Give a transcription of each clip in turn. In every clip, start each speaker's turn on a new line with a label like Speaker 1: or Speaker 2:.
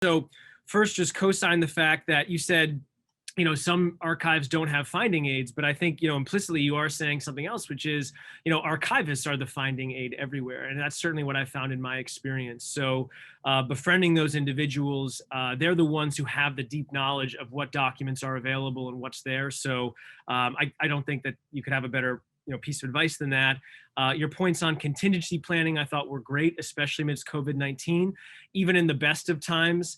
Speaker 1: So first, just co-sign the fact that you said, some archives don't have finding aids, but I think, implicitly you are saying something else, which is, archivists are the finding aid everywhere. And that's certainly what I found in my experience. So befriending those individuals, they're the ones who have the deep knowledge of what documents are available and what's there. So I don't think that you could have a better piece of advice than that. Your points on contingency planning I thought were great, especially amidst COVID-19. Even in the best of times,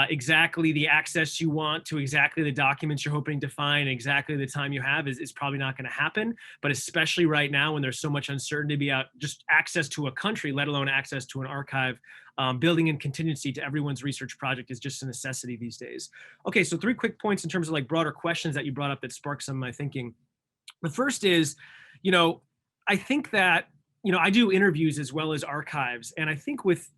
Speaker 1: exactly the access you want to exactly the documents you're hoping to find, exactly the time you have is probably not going to happen. But especially right now when there's so much uncertainty about just access to a country, let alone access to an archive, building in contingency to everyone's research project is just a necessity these days. Okay, so 3 quick points in terms of like broader questions that you brought up that sparked some of my thinking. The first is, I think that, I do interviews as well as archives. And I think with,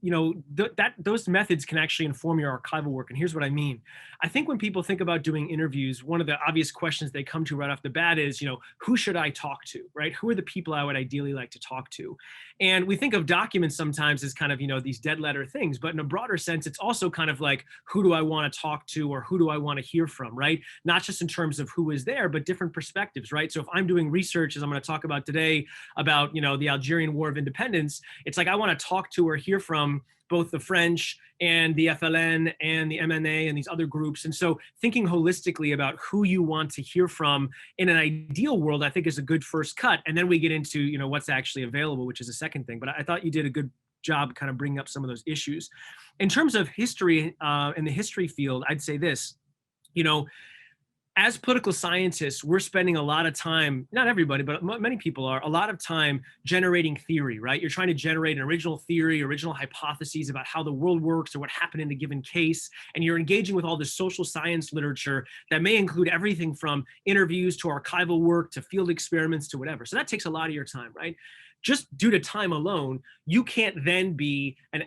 Speaker 1: those methods can actually inform your archival work. And here's what I mean. I think when people think about doing interviews, one of the obvious questions they come to right off the bat is, who should I talk to, right? Who are the people I would ideally like to talk to? And we think of documents sometimes as kind of, these dead letter things, but in a broader sense, it's also kind of like, who do I want to talk to or who do I want to hear from, right? Not just in terms of who is there, but different perspectives, right? So if I'm doing research, as I'm going to talk about today, about, the Algerian War of Independence, it's like I want to talk to or hear from both the French and the FLN and the MNA and these other groups. And so thinking holistically about who you want to hear from in an ideal world, I think is a good first cut. And then we get into, what's actually available, which is a second thing. But I thought you did a good job kind of bringing up some of those issues. In terms of history, in the history field, I'd say this, as political scientists, we're spending a lot of time, not everybody, but many people are, a lot of time generating theory, right? You're trying to generate an original theory, original hypotheses about how the world works or what happened in a given case. And you're engaging with all this social science literature that may include everything from interviews to archival work to field experiments to whatever. So that takes a lot of your time, right? Just due to time alone, you can't then be an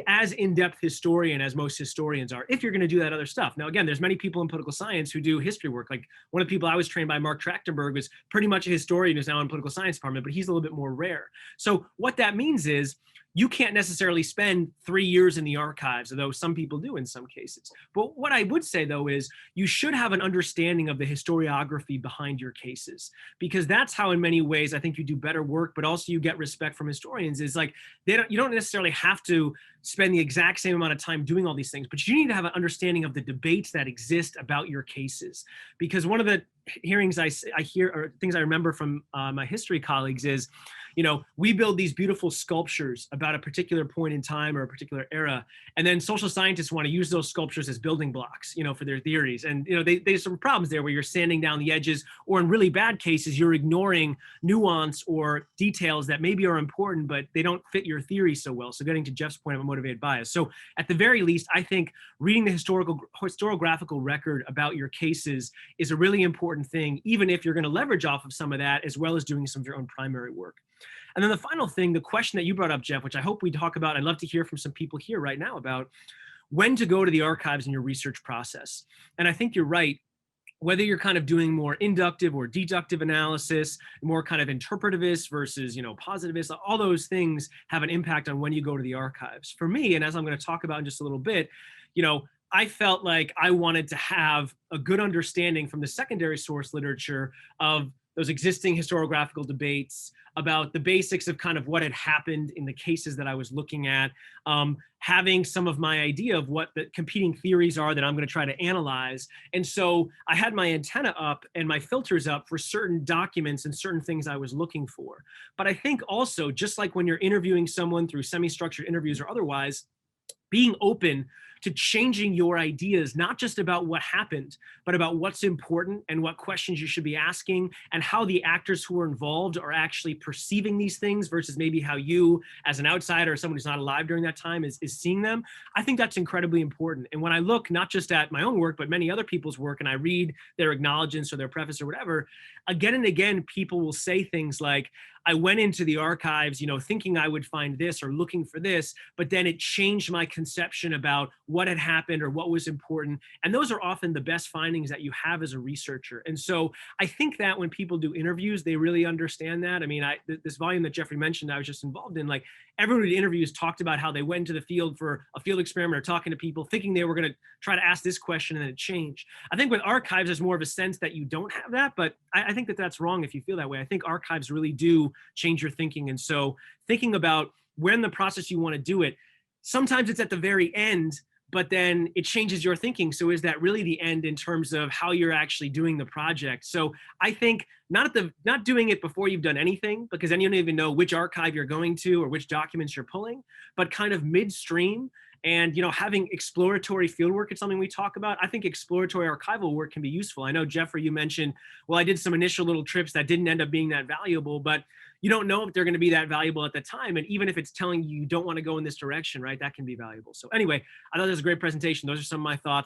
Speaker 1: as in-depth historian as most historians are if you're going to do that other stuff. Now, again, there's many people in political science who do history work. Like one of the people I was trained by, Mark Trachtenberg, was pretty much a historian who's now in political science department, but he's a little bit more rare. So what that means is you can't necessarily spend 3 years in the archives, although some people do in some cases. But what I would say, though, is you should have an understanding of the historiography behind your cases, because that's how, in many ways, I think you do better work, but also you get respect from historians. Is like you don't necessarily have to spend the exact same amount of time doing all these things, but you need to have an understanding of the debates that exist about your cases. Because one of the hearings I hear, or things I remember from my history colleagues, is, we build these beautiful sculptures about a particular point in time or a particular era, and then social scientists want to use those sculptures as building blocks, for their theories. And, there's some problems there where you're sanding down the edges, or in really bad cases, you're ignoring nuance or details that maybe are important, but they don't fit your theory so well. So getting to Jeff's point of motivated bias. So at the very least, I think reading the historiographical record about your cases is a really important thing, even if you're going to leverage off of some of that, as well as doing some of your own primary work. And then the final thing, the question that you brought up, Jeff, which I hope we talk about, I'd love to hear from some people here right now about when to go to the archives in your research process. And I think you're right. Whether you're kind of doing more inductive or deductive analysis, more kind of interpretivist versus, positivist, all those things have an impact on when you go to the archives. For me, and as I'm going to talk about in just a little bit, I felt like I wanted to have a good understanding from the secondary source literature of those existing historiographical debates about the basics of kind of what had happened in the cases that I was looking at, having some of my idea of what the competing theories are that I'm going to try to analyze. And so I had my antenna up and my filters up for certain documents and certain things I was looking for. But I think also, just like when you're interviewing someone through semi-structured interviews or otherwise, being open to changing your ideas, not just about what happened, but about what's important and what questions you should be asking, and how the actors who are involved are actually perceiving these things versus maybe how you, as an outsider or someone who's not alive during that time, is seeing them. I think that's incredibly important. And when I look not just at my own work, but many other people's work, and I read their acknowledgements or their preface or whatever, again and again, people will say things like, I went into the archives, thinking I would find this or looking for this, but then it changed my conception about what had happened or what was important. And those are often the best findings that you have as a researcher. And so I think that when people do interviews, they really understand that. I mean, this volume that Jeffrey mentioned, I was just involved in, like, everyone in interviews talked about how they went into the field for a field experiment or talking to people thinking they were going to try to ask this question and then it changed. I think with archives, there's more of a sense that you don't have that, but I think that that's wrong if you feel that way. I think archives really do change your thinking. And so thinking about when the process you want to do it, sometimes it's at the very end, but then it changes your thinking. So is that really the end in terms of how you're actually doing the project? So I think not doing it before you've done anything, because then you don't even know which archive you're going to or which documents you're pulling, but kind of midstream. And, having exploratory fieldwork is something we talk about. I think exploratory archival work can be useful. I know, Jeffrey, you mentioned, well, I did some initial little trips that didn't end up being that valuable, but you don't know if they're going to be that valuable at the time. And even if it's telling you you don't want to go in this direction, right, that can be valuable. So anyway, I thought that was a great presentation. Those are some of my thoughts.